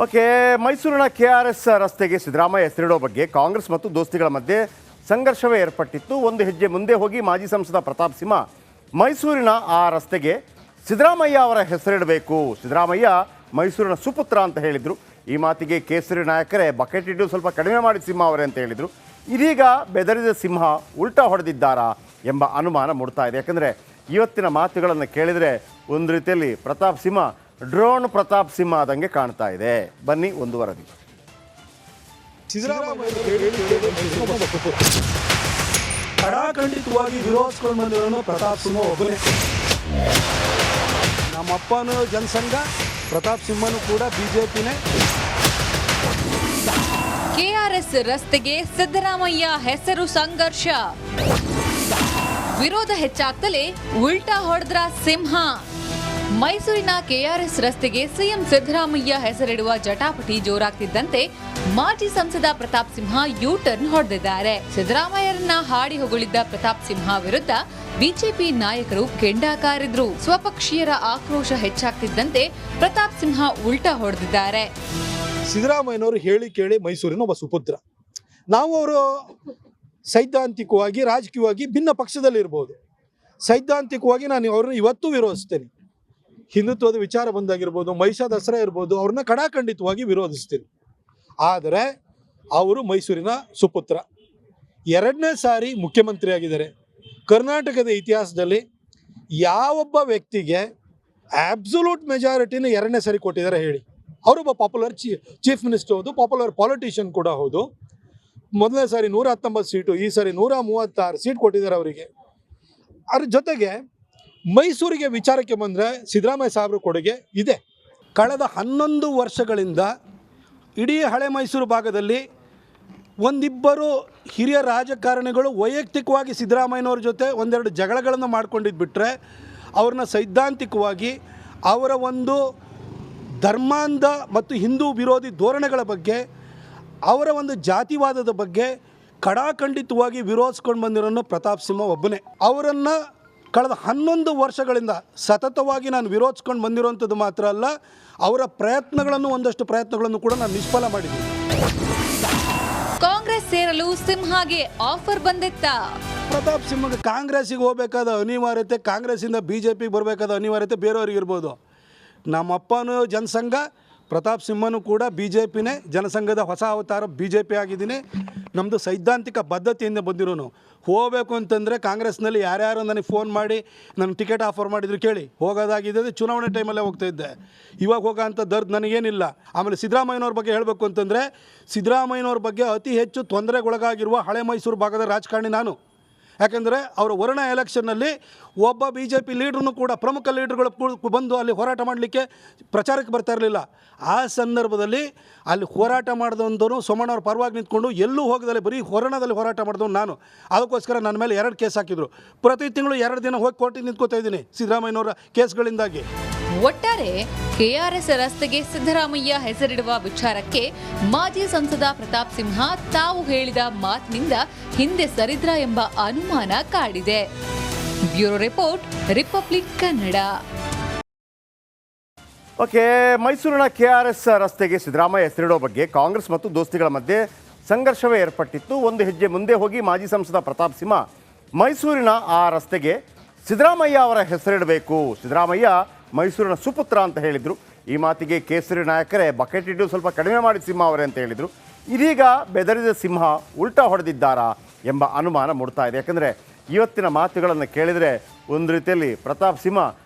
Okay, ಮೈಸೂರಿನ KRS ರಸ್ತೆಗೆ ಸಿದ್ದರಾಮಯ್ಯ ಹೆಸರಿಡೋ ಬಗ್ಗೆ ಕಾಂಗ್ರೆಸ್ ಮತ್ತು ದೋಸ್ತಿಗಳ ಮಧ್ಯೆ ಸಂಘರ್ಷವೇ ಏರ್ಪಟ್ಟಿತ್ತು. ಒಂದು ಹೆಜ್ಜೆ ಮುಂದೆ ಹೋಗಿ ಮಾಜಿ ಸಂಸದ ಪ್ರತಾಪ್ ಸಿಂಹ ಮೈಸೂರಿನ ಆ ರಸ್ತೆಗೆ ಸಿದ್ದರಾಮಯ್ಯ ಅವರ ಹೆಸರಿಡಬೇಕು, ಸಿದ್ದರಾಮಯ್ಯ ಮೈಸೂರಿನ ಸುಪುತ್ರ ಅಂತ ಹೇಳಿದರು. ಈ ಮಾತಿಗೆ ಕೇಸರಿ ನಾಯಕರೇ ಬಕೆಟ್ ಇಟ್ಟು ಸ್ವಲ್ಪ ಕಡಿಮೆ ಮಾಡಿ ಸಿಂಹ ಅವರೇ ಅಂತ ಹೇಳಿದರು. ಇದೀಗ ಬೆದರಿದ ಸಿಂಹ ಉಲ್ಟಾ ಹೊಡೆದಿದ್ದಾರಾ ಎಂಬ ಅನುಮಾನ ಮೂಡ್ತಾ ಇದೆ. ಯಾಕಂದರೆ ಇವತ್ತಿನ ಮಾತುಗಳನ್ನು ಕೇಳಿದರೆ ಒಂದು ರೀತಿಯಲ್ಲಿ ಪ್ರತಾಪ್ ಸಿಂಹ ಡ್ರೋನ್ ಪ್ರತಾಪ್ ಸಿಂಹ ಆದಂಗೆ ಕಾಣ್ತಾ ಇದೆ. ಬನ್ನಿ ಒಂದು ವರದಿ. ಖಡಾಖಂಡಿತವಾಗಿ ವಿರೋಧಿಸ್ಕೊಂಡು ಬಂದಿರೋನು ಪ್ರತಾಪ್ ಸಿಂಹ ಒಬ್ಬನೇ. ನಮ್ಮಪ್ಪನೂ ಜನಸಂಘ, ಪ್ರತಾಪ್ ಸಿಂಹನೂ ಕೂಡ ಬಿಜೆಪಿನೇ. KRS ರಸ್ತೆಗೆ ಸಿದ್ದರಾಮಯ್ಯ ಹೆಸರು ಸಂಘರ್ಷ, ವಿರೋಧ ಹೆಚ್ಚಾಗ್ತಲೇ ಉಲ್ಟಾ ಹೊಡೆದ್ರ ಸಿಂಹ. ಮೈಸೂರಿನ KRS ರಸ್ತೆಗೆ ಸಿಎಂ ಸಿದ್ದರಾಮಯ್ಯ ಹೆಸರಿಡುವ ಜಟಾಪಟಿ ಜೋರಾಗ್ತಿದ್ದಂತೆ ಮಾಜಿ ಸಂಸದ ಪ್ರತಾಪ್ ಸಿಂಹ ಯೂ ಟರ್ನ್ ಹೊಡೆದಿದ್ದಾರೆ. ಸಿದ್ದರಾಮಯ್ಯರನ್ನ ಹಾಡಿ ಹೊಗಳಿದ್ದ ಪ್ರತಾಪ್ ಸಿಂಹ ವಿರುದ್ಧ ಬಿಜೆಪಿ ನಾಯಕರು ಕೆಂಡ ಕಾರಿದ್ರು. ಸ್ವಪಕ್ಷೀಯರ ಆಕ್ರೋಶ ಹೆಚ್ಚಾಗ್ತಿದ್ದಂತೆ ಪ್ರತಾಪ್ ಸಿಂಹ ಉಲ್ಟಾ ಹೊಡೆದಿದ್ದಾರೆ. ಸಿದ್ದರಾಮಯ್ಯನವರು ಹೇಳಿ ಕೇಳಿ ಮೈಸೂರಿನ ಒಬ್ಬ ಸುಪುತ್ರ. ನಾವು ಅವರು ಸೈದ್ಧಾಂತಿಕವಾಗಿ ರಾಜಕೀಯವಾಗಿ ಭಿನ್ನ ಪಕ್ಷದಲ್ಲಿರ್ಬೋದು. ಸೈದ್ಧಾಂತಿಕವಾಗಿ ನಾನು ಅವ್ರನ್ನ ಇವತ್ತೂ ವಿರೋಧಿಸ್ತೇನೆ. ಹಿಂದುತ್ವದ ವಿಚಾರ ಬಂದಾಗಿರ್ಬೋದು, ಮಹಿಷಾ ದಸರಾ ಇರ್ಬೋದು, ಅವ್ರನ್ನ ಖಡಾಖಂಡಿತವಾಗಿ ವಿರೋಧಿಸ್ತೀನಿ. ಆದರೆ ಅವರು ಮೈಸೂರಿನ ಸುಪುತ್ರ, 2ನೇ ಸಾರಿ ಮುಖ್ಯಮಂತ್ರಿ ಆಗಿದ್ದಾರೆ. ಕರ್ನಾಟಕದ ಇತಿಹಾಸದಲ್ಲಿ ಯಾವೊಬ್ಬ ವ್ಯಕ್ತಿಗೆ ಆಬ್ಸಲ್ಯೂಟ್ ಮೆಜಾರಿಟಿನ 2ನೇ ಸಾರಿ ಕೊಟ್ಟಿದ್ದಾರೆ ಹೇಳಿ? ಅವರೊಬ್ಬ ಪಾಪ್ಯುಲರ್ ಚೀಫ್ ಮಿನಿಸ್ಟರ್ ಹೌದು, ಪಾಪ್ಯುಲರ್ ಪಾಲಿಟಿಷಿಯನ್ ಕೂಡ ಹೌದು. ಮೊದಲನೇ ಸಾರಿ 119 ಸೀಟು, ಈ ಸಾರಿ 136 ಸೀಟ್ ಕೊಟ್ಟಿದ್ದಾರೆ ಅವರಿಗೆ. ಅದ್ರ ಜೊತೆಗೆ ಮೈಸೂರಿಗೆ ವಿಚಾರಕ್ಕೆ ಬಂದರೆ ಸಿದ್ದರಾಮಯ್ಯ ಸಾಹೇಬ್ರ ಕೊಡುಗೆ ಇದೆ. ಕಳೆದ 11 ವರ್ಷಗಳಿಂದ ಇಡೀ ಹಳೆ ಮೈಸೂರು ಭಾಗದಲ್ಲಿ ಒಂದಿಬ್ಬರು ಹಿರಿಯ ರಾಜಕಾರಣಿಗಳು ವೈಯಕ್ತಿಕವಾಗಿ ಸಿದ್ದರಾಮಯ್ಯನವ್ರ ಜೊತೆ ಒಂದೆರಡು ಜಗಳಗಳನ್ನು ಮಾಡ್ಕೊಂಡಿದ್ದು ಬಿಟ್ಟರೆ, ಅವ್ರನ್ನ ಸೈದ್ಧಾಂತಿಕವಾಗಿ ಅವರ ಒಂದು ಧರ್ಮಾಂಧ ಮತ್ತು ಹಿಂದೂ ವಿರೋಧಿ ಧೋರಣೆಗಳ ಬಗ್ಗೆ, ಅವರ ಒಂದು ಜಾತಿವಾದದ ಬಗ್ಗೆ ಖಡಾಖಂಡಿತವಾಗಿ ವಿರೋಧಿಸ್ಕೊಂಡು ಬಂದಿರೋನು ಪ್ರತಾಪ್ ಸಿಂಹ ಒಬ್ಬನೇ. ಅವರನ್ನು ಕಳೆದ 11 ವರ್ಷಗಳಿಂದ ಸತತವಾಗಿ ನಾನು ವಿರೋಧಿಸ್ಕೊಂಡು ಬಂದಿರುವಂಥದ್ದು ಮಾತ್ರ ಅಲ್ಲ, ಅವರ ಒಂದಷ್ಟು ಪ್ರಯತ್ನಗಳನ್ನು ಕೂಡ ನಾನು ನಿಷ್ಫಲ ಮಾಡಿದ್ದೀನಿ. ಕಾಂಗ್ರೆಸ್ ಸೇರಲು ಸಿಂಹಗೆ ಆಫರ್ ಬಂದಿತ್ತ? ಪ್ರತಾಪ್ ಸಿಂಹಗೆ ಕಾಂಗ್ರೆಸ್ಸಿಗೆ ಹೋಗಬೇಕಾದ ಅನಿವಾರ್ಯತೆ, ಕಾಂಗ್ರೆಸ್ಸಿಂದ ಬಿಜೆಪಿಗೆ ಬರಬೇಕಾದ ಅನಿವಾರ್ಯತೆ ಬೇರೆಯವ್ರಿಗೆ ಇರ್ಬೋದು. ನಮ್ಮಪ್ಪನೂ ಜನಸಂಘ, ಪ್ರತಾಪ್ ಸಿಂಹನೂ ಕೂಡ ಬಿಜೆಪಿನೇ. ಜನಸಂಘದ ಹೊಸ ಅವತಾರ ಬಿಜೆಪಿ ಆಗಿದ್ದೀನಿ. ನಮ್ಮದು ಸೈದ್ಧಾಂತಿಕ ಬದ್ಧತೆಯಿಂದ ಬಂದಿರೋನು. ಹೋಗಬೇಕು ಅಂತಂದರೆ ಕಾಂಗ್ರೆಸ್ನಲ್ಲಿ ಯಾರ್ಯಾರು ನನಗೆ ಫೋನ್ ಮಾಡಿ ನನಗೆ ಟಿಕೆಟ್ ಆಫರ್ ಮಾಡಿದ್ರು ಕೇಳಿ, ಹೋಗೋದಾಗಿದ್ದರೆ ಚುನಾವಣೆ ಟೈಮಲ್ಲೇ ಹೋಗ್ತಾಯಿದ್ದೆ. ಇವಾಗ ಹೋಗೋ ಅಂಥ ದರ್ದು ನನಗೇನಿಲ್ಲ. ಆಮೇಲೆ ಸಿದ್ದರಾಮಯ್ಯನವ್ರ ಬಗ್ಗೆ ಹೇಳಬೇಕು ಅಂತಂದರೆ, ಸಿದ್ದರಾಮಯ್ಯನವ್ರ ಬಗ್ಗೆ ಅತಿ ಹೆಚ್ಚು ತೊಂದರೆಗೊಳಗಾಗಿರುವ ಹಳೆ ಮೈಸೂರು ಭಾಗದ ರಾಜಕಾರಣಿ ನಾನು. ಯಾಕೆಂದರೆ ಅವರ ವರ್ಣ ಎಲೆಕ್ಷನ್ನಲ್ಲಿ ಒಬ್ಬ BJP ಲೀಡ್ರೂ ಕೂಡ, ಪ್ರಮುಖ ಲೀಡ್ರುಗಳು ಬಂದು ಅಲ್ಲಿ ಹೋರಾಟ ಮಾಡಲಿಕ್ಕೆ ಪ್ರಚಾರಕ್ಕೆ ಬರ್ತಾ ಇರಲಿಲ್ಲ. ಆ ಸಂದರ್ಭದಲ್ಲಿ ಅಲ್ಲಿ ಹೋರಾಟ ಮಾಡಿದವಂಥವ್ರು ಸೋಮಣ್ಣವ್ರ ಪರವಾಗಿ ನಿಂತ್ಕೊಂಡು ಎಲ್ಲೂ ಹೋಗದಲ್ಲಿ ಬರೀ ಹೊರಣದಲ್ಲಿ ಹೋರಾಟ ಮಾಡಿದವನು ನಾನು. ಅದಕ್ಕೋಸ್ಕರ ನನ್ನ ಮೇಲೆ 2 ಕೇಸ್ ಹಾಕಿದರು. ಪ್ರತಿ ತಿಂಗಳು 2 ದಿನ ಹೋಗಿ ಕೋರ್ಟಿಗೆ ನಿಂತ್ಕೋತಾ ಇದ್ದೀನಿ ಸಿದ್ದರಾಮಯ್ಯನವರ ಕೇಸ್ಗಳಿಂದಾಗಿ. ಒಟ್ಟಾರೆ KRS ರಸ್ತೆಗೆ ಸಿದ್ದರಾಮಯ್ಯ ಹೆಸರಿಡುವ ವಿಚಾರಕ್ಕೆ ಮಾಜಿ ಸಂಸದ ಪ್ರತಾಪ್ ಸಿಂಹ ತಾವು ಹೇಳಿದ ಮಾತಿನಿಂದ ಹಿಂದೆ ಸರಿದ್ರ ಎಂಬ ಅನುಮಾನ ಕಾಡಿದೆ. Bureau report, republic Kannada. Okay, ಮೈಸೂರಿನ KRS ರಸ್ತೆಗೆ ಸಿದ್ದರಾಮಯ್ಯ ಹೆಸರಿಡೋ ಬಗ್ಗೆ ಕಾಂಗ್ರೆಸ್ ಮತ್ತು ದೋಸ್ತಿಗಳ ಮಧ್ಯೆ ಸಂಘರ್ಷವೇ ಏರ್ಪಟ್ಟಿತ್ತು. ಒಂದು ಹೆಜ್ಜೆ ಮುಂದೆ ಹೋಗಿ ಮಾಜಿ ಸಂಸದ ಪ್ರತಾಪ್ ಸಿಂಹ ಮೈಸೂರಿನ ಆ ರಸ್ತೆಗೆ ಸಿದ್ದರಾಮಯ್ಯ ಅವರ ಹೆಸರಿಡಬೇಕು, ಸಿದ್ದರಾಮಯ್ಯ ಮೈಸೂರಿನ ಸುಪುತ್ರ ಅಂತ ಹೇಳಿದರು. ಈ ಮಾತಿಗೆ ಕೇಸರಿ ನಾಯಕರೇ ಬಕೆಟ್ ಇಟ್ಟು ಸ್ವಲ್ಪ ಕಡಿಮೆ ಮಾಡಿ ಸಿಂಹ ಅವರೇ ಅಂತ ಹೇಳಿದರು. ಇದೀಗ ಬೆದರಿದ ಸಿಂಹ ಉಲ್ಟಾ ಹೊಡೆದಿದ್ದಾರಾ ಎಂಬ ಅನುಮಾನ ಮೂಡ್ತಾ ಇದೆ. ಯಾಕಂದರೆ ಇವತ್ತಿನ ಮಾತುಗಳನ್ನು ಕೇಳಿದರೆ ಒಂದು ರೀತಿಯಲ್ಲಿ ಪ್ರತಾಪ್ ಸಿಂಹ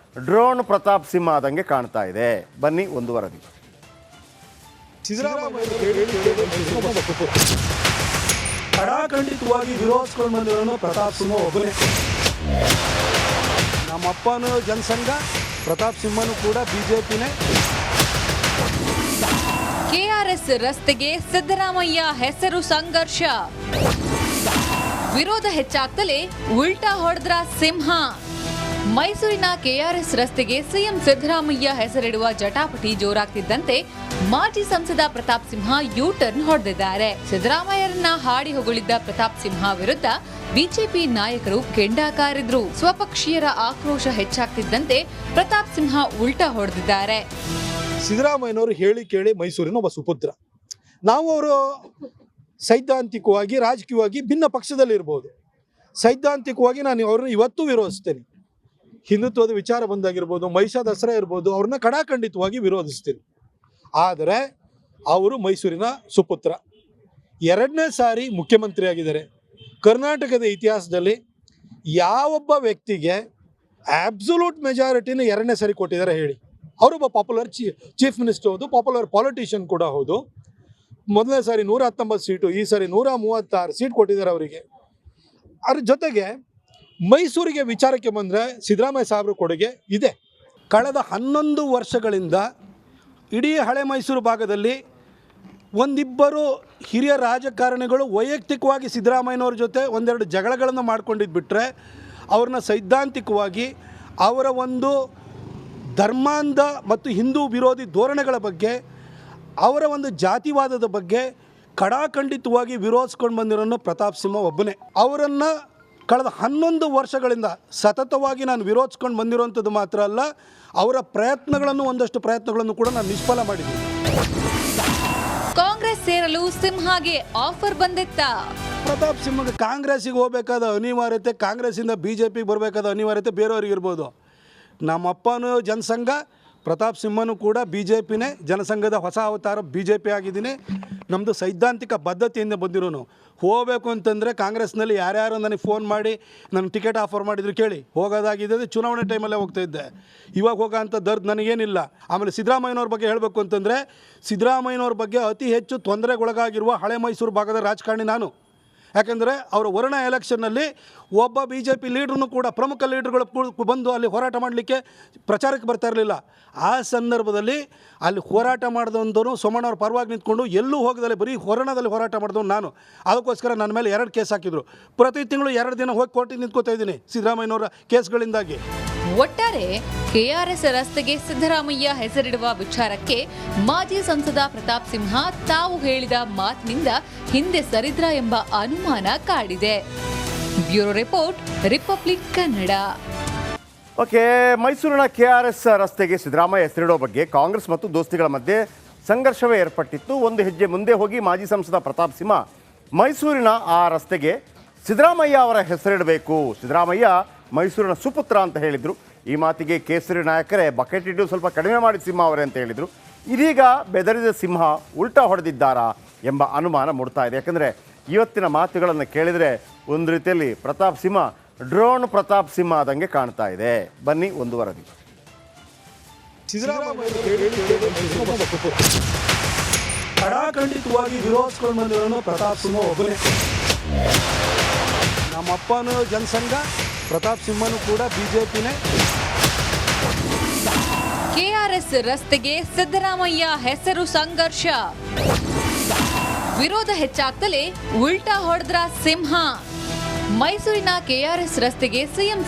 ಡ್ರೋನ್ ಪ್ರತಾಪ್ ಸಿಂಹ ಆದಂಗೆ ಕಾಣ್ತಾ ಇದೆ. ಬನ್ನಿ ಒಂದು ವರದಿ. ಖಡಾಖಂಡಿತವಾಗಿ ವಿರೋಧಿಸ್ಕೊಂಡು ಬಂದಿರೋನು ಪ್ರತಾಪ್ ಸಿಂಹ ಒಬ್ಬನೇ. ನಮ್ಮಪ್ಪನೂ ಜನಸಂಘ, ಪ್ರತಾಪ್ ಸಿಂಹನೂ ಕೂಡ ಬಿಜೆಪಿನೇ. KRS ರಸ್ತೆಗೆ ಸಿದ್ದರಾಮಯ್ಯ ಹೆಸರು ಸಂಘರ್ಷ, ವಿರೋಧ ಹೆಚ್ಚಾಗ್ತಲೇ ಉಲ್ಟಾ ಹೊಡೆದ್ರ ಸಿಂಹ. ಮೈಸೂರಿನ KRS ರಸ್ತೆಗೆ ಸಿಎಂ ಸಿದ್ದರಾಮಯ್ಯ ಹೆಸರಿಡುವ ಜಟಾಪಟಿ ಜೋರಾಗ್ತಿದ್ದಂತೆ ಮಾಜಿ ಸಂಸದ ಪ್ರತಾಪ್ ಸಿಂಹ ಯೂ ಟರ್ನ್ ಹೊಡೆದಿದ್ದಾರೆ. ಸಿದ್ದರಾಮಯ್ಯರನ್ನ ಹಾಡಿ ಹೊಗಳಿದ್ದ ಪ್ರತಾಪ್ ಸಿಂಹ ವಿರುದ್ಧ ಬಿಜೆಪಿ ನಾಯಕರು ಕೆಂಡ ಕಾರಿದ್ರು. ಸ್ವಪಕ್ಷೀಯರ ಆಕ್ರೋಶ ಹೆಚ್ಚಾಗ್ತಿದ್ದಂತೆ ಪ್ರತಾಪ್ ಸಿಂಹ ಉಲ್ಟಾ ಹೊಡೆದಿದ್ದಾರೆ. ಸಿದ್ದರಾಮಯ್ಯನವರು ಹೇಳಿ ಕೇಳಿ ಮೈಸೂರಿನ ಒಬ್ಬ ಸುಪುತ್ರ. ನಾವು ಅವರು ಸೈದ್ಧಾಂತಿಕವಾಗಿ ರಾಜಕೀಯವಾಗಿ ಭಿನ್ನ ಪಕ್ಷದಲ್ಲಿರ್ಬೋದು. ಸೈದ್ಧಾಂತಿಕವಾಗಿ ನಾನು ಅವ್ರನ್ನ ಇವತ್ತೂ ವಿರೋಧಿಸ್ತೇನೆ. ಹಿಂದುತ್ವದ ವಿಚಾರ ಬಂದಾಗಿರ್ಬೋದು, ಮಹಿಷಾ ದಸರಾ ಇರ್ಬೋದು, ಅವ್ರನ್ನ ಕಡಾಖಂಡಿತವಾಗಿ ವಿರೋಧಿಸ್ತೀನಿ. ಆದರೆ ಅವರು ಮೈಸೂರಿನ ಸುಪುತ್ರ. 2ನೇ ಸಾರಿ ಮುಖ್ಯಮಂತ್ರಿ ಆಗಿದ್ದಾರೆ. ಕರ್ನಾಟಕದ ಇತಿಹಾಸದಲ್ಲಿ ಯಾವೊಬ್ಬ ವ್ಯಕ್ತಿಗೆ ಆಬ್ಸಲ್ಯೂಟ್ ಮೆಜಾರಿಟಿನ 2ನೇ ಸಾರಿ ಕೊಟ್ಟಿದ್ದಾರೆ ಹೇಳಿ? ಅವರೊಬ್ಬ ಪಾಪ್ಯುಲರ್ ಚೀಫ್ ಮಿನಿಸ್ಟರ್ ಹೌದು, ಪಾಪ್ಯುಲರ್ ಪಾಲಿಟಿಷಿಯನ್ ಕೂಡ ಹೌದು. ಮೊದಲನೇ ಸಾರಿ 119 ಸೀಟು, ಈ ಸಾರಿ 136 ಸೀಟ್ ಕೊಟ್ಟಿದ್ದಾರೆ ಅವರಿಗೆ. ಅದ್ರ ಜೊತೆಗೆ ಮೈಸೂರಿಗೆ ವಿಚಾರಕ್ಕೆ ಬಂದರೆ ಸಿದ್ದರಾಮಯ್ಯ ಸಾಹೇಬ್ರ ಕೊಡುಗೆ ಇದೆ. ಕಳೆದ 11 ವರ್ಷಗಳಿಂದ ಇಡೀ ಹಳೆ ಮೈಸೂರು ಭಾಗದಲ್ಲಿ ಒಂದಿಬ್ಬರು ಹಿರಿಯ ರಾಜಕಾರಣಿಗಳು ವೈಯಕ್ತಿಕವಾಗಿ ಸಿದ್ದರಾಮಯ್ಯನವ್ರ ಜೊತೆ ಒಂದೆರಡು ಜಗಳಗಳನ್ನು ಮಾಡ್ಕೊಂಡಿದ್ದು ಬಿಟ್ಟರೆ, ಅವ್ರನ್ನ ಸೈದ್ಧಾಂತಿಕವಾಗಿ ಅವರ ಒಂದು ಧರ್ಮಾಂಧ ಮತ್ತು ಹಿಂದೂ ವಿರೋಧಿ ಧೋರಣೆಗಳ ಬಗ್ಗೆ, ಅವರ ಒಂದು ಜಾತಿವಾದದ ಬಗ್ಗೆ ಕಡಾಖಂಡಿತವಾಗಿ ವಿರೋಧಿಸ್ಕೊಂಡು ಬಂದಿರೋನು ಪ್ರತಾಪ್ ಸಿಂಹ ಒಬ್ಬನೇ. ಅವರನ್ನು ಕಳೆದ 11 ವರ್ಷಗಳಿಂದ ಸತತವಾಗಿ ನಾನು ವಿರೋಧಿಸ್ಕೊಂಡು ಬಂದಿರುವಂಥದ್ದು ಮಾತ್ರ ಅಲ್ಲ, ಅವರ ಒಂದಷ್ಟು ಪ್ರಯತ್ನಗಳನ್ನು ಕೂಡ ನಾನು ನಿಷ್ಫಲ ಮಾಡಿದ್ದೀನಿ. ಕಾಂಗ್ರೆಸ್ ಸೇರಲು ಸಿಂಹಾಗೆ ಆಫರ್ ಬಂದಿತ್ತ? ಪ್ರತಾಪ್ ಸಿಂಹಗೆ ಕಾಂಗ್ರೆಸ್ಸಿಗೆ ಹೋಗಬೇಕಾದ ಅನಿವಾರ್ಯತೆ, ಕಾಂಗ್ರೆಸ್ಸಿಂದ BJPಗೆ ಬರಬೇಕಾದ ಅನಿವಾರ್ಯತೆ ಬೇರೆಯವ್ರಿಗೆ ಇರ್ಬೋದು. ನಮ್ಮಪ್ಪನೂ ಜನಸಂಘ, ಪ್ರತಾಪ್ ಸಿಂಹನೂ ಕೂಡ BJPನೇ, ಜನಸಂಘದ ಹೊಸ ಅವತಾರ BJP ಆಗಿದ್ದೀನಿ. ನಮ್ಮದು ಸೈದ್ಧಾಂತಿಕ ಬದ್ಧತೆಯಿಂದ ಬಂದಿರೋನು. ಹೋಗಬೇಕು ಅಂತಂದರೆ ಕಾಂಗ್ರೆಸ್ನಲ್ಲಿ ಯಾರ್ಯಾರು ನನಗೆ ಫೋನ್ ಮಾಡಿ ನನಗೆ ಟಿಕೆಟ್ ಆಫರ್ ಮಾಡಿದ್ರು ಕೇಳಿ, ಹೋಗೋದಾಗಿದ್ದರೆ ಚುನಾವಣೆ ಟೈಮಲ್ಲೇ ಹೋಗ್ತಾಯಿದ್ದೆ. ಇವಾಗ ಹೋಗೋ ಅಂಥ ದರ್ದು ನನಗೇನಿಲ್ಲ. ಆಮೇಲೆ ಸಿದ್ದರಾಮಯ್ಯನವ್ರ ಬಗ್ಗೆ ಹೇಳಬೇಕು ಅಂತಂದರೆ, ಸಿದ್ದರಾಮಯ್ಯನವ್ರ ಬಗ್ಗೆ ಅತಿ ಹೆಚ್ಚು ತೊಂದರೆಗೊಳಗಾಗಿರುವ ಹಳೆ ಮೈಸೂರು ಭಾಗದ ರಾಜಕಾರಣಿ ನಾನು. ಯಾಕೆಂದರೆ ಅವರ ವರ್ಣ ಎಲೆಕ್ಷನ್ನಲ್ಲಿ ಒಬ್ಬ BJP ಲೀಡ್ರೂ ಕೂಡ, ಪ್ರಮುಖ ಲೀಡ್ರುಗಳು ಬಂದು ಅಲ್ಲಿ ಹೋರಾಟ ಮಾಡಲಿಕ್ಕೆ ಪ್ರಚಾರಕ್ಕೆ ಬರ್ತಾ ಇರಲಿಲ್ಲ. ಆ ಸಂದರ್ಭದಲ್ಲಿ ಅಲ್ಲಿ ಹೋರಾಟ ಮಾಡಿದವಂತೂ ಸೋಮಣ್ಣವ್ರ ಪರವಾಗಿ ನಿಂತ್ಕೊಂಡು ಎಲ್ಲೂ ಹೋಗದಲ್ಲಿ ಬರೀ ಹೊರಣದಲ್ಲಿ ಹೋರಾಟ ಮಾಡಿದವನು ನಾನು. ಅದಕ್ಕೋಸ್ಕರ ನನ್ನ ಮೇಲೆ 2 ಕೇಸ್ ಹಾಕಿದರು. ಪ್ರತಿ ತಿಂಗಳು 2 ದಿನ ಹೋಗಿ ಕೋರ್ಟಿಗೆ ನಿಂತ್ಕೋತಾ ಇದ್ದೀನಿ ಸಿದ್ದರಾಮಯ್ಯನವರ ಕೇಸ್ಗಳಿಂದಾಗಿ. ಒಟ್ಟಾರೆ KRS ರಸ್ತೆಗೆ ಸಿದ್ದರಾಮಯ್ಯ ಹೆಸರಿಡುವ ವಿಚಾರಕ್ಕೆ ಮಾಜಿ ಸಂಸದ ಪ್ರತಾಪ್ ಸಿಂಹ ತಾವು ಹೇಳಿದ ಮಾತಿನಿಂದ ಹಿಂದೆ ಸರಿದ್ರ ಎಂಬ ಅನುಮಾನ ಕಾಡಿದೆ. Bureau report, republic Kannada. Okay, ಮೈಸೂರಿನ KRS ರಸ್ತೆಗೆ ಸಿದ್ದರಾಮಯ್ಯ ಹೆಸರಿಡೋ ಬಗ್ಗೆ ಕಾಂಗ್ರೆಸ್ ಮತ್ತು ದೋಸ್ತಿಗಳ ಮಧ್ಯೆ ಸಂಘರ್ಷವೇ ಏರ್ಪಟ್ಟಿತ್ತು. ಒಂದು ಹೆಜ್ಜೆ ಮುಂದೆ ಹೋಗಿ ಮಾಜಿ ಸಂಸದ ಪ್ರತಾಪ್ ಸಿಂಹ ಮೈಸೂರಿನ ಆ ರಸ್ತೆಗೆ ಸಿದ್ದರಾಮಯ್ಯ ಅವರ ಹೆಸರಿಡಬೇಕು, ಸಿದ್ದರಾಮಯ್ಯ ಮೈಸೂರಿನ ಸುಪುತ್ರ ಅಂತ ಹೇಳಿದರು. ಈ ಮಾತಿಗೆ ಕೇಸರಿ ನಾಯಕರೇ ಬಕೆಟ್ ಇಟ್ಟು ಸ್ವಲ್ಪ ಕಡಿಮೆ ಮಾಡಿ ಸಿಂಹ ಅವರೇ ಅಂತ ಹೇಳಿದರು. ಇದೀಗ ಬೆದರಿದ ಸಿಂಹ ಉಲ್ಟಾ ಹೊಡೆದಿದ್ದಾರಾ ಎಂಬ ಅನುಮಾನ ಮೂಡ್ತಾ ಇದೆ. ಯಾಕಂದರೆ ಇವತ್ತಿನ ಮಾತುಗಳನ್ನು ಕೇಳಿದರೆ ಒಂದು ರೀತಿಯಲ್ಲಿ ಪ್ರತಾಪ್ ಸಿಂಹ ಡ್ರೋನ್ ಪ್ರತಾಪ್ ಸಿಂಹ ಆದಂಗೆ ಕಾಣ್ತಾ ಇದೆ. ಬನ್ನಿ ಒಂದು ವರದಿ. ಕಡಾಖಂಡಿತವಾಗಿ ವಿರೋಧಿಸ್ಕೊಂಡು ಬಂದಿರೋನು ಪ್ರತಾಪ್ ಸಿಂಹ ಒಬ್ಬನೇ. ನಮ್ಮಪ್ಪನೂ ಜನಸಂಘ, ಪ್ರತಾಪ್ ಸಿಂಹನೂ ಕೂಡ BJPನೇ. KRS ರಸ್ತೆಗೆ ಸಿದ್ದರಾಮಯ್ಯ ಹೆಸರು ಸಂಘರ್ಷ, ವಿರೋಧ ಹೆಚ್ಚಾಗ್ತಲೇ ಉಲ್ಟಾ ಹೊಡೆದ್ರ ಸಿಂಹ. ಮೈಸೂರಿನ KRS ರಸ್ತೆಗೆ ಸಿಎಂ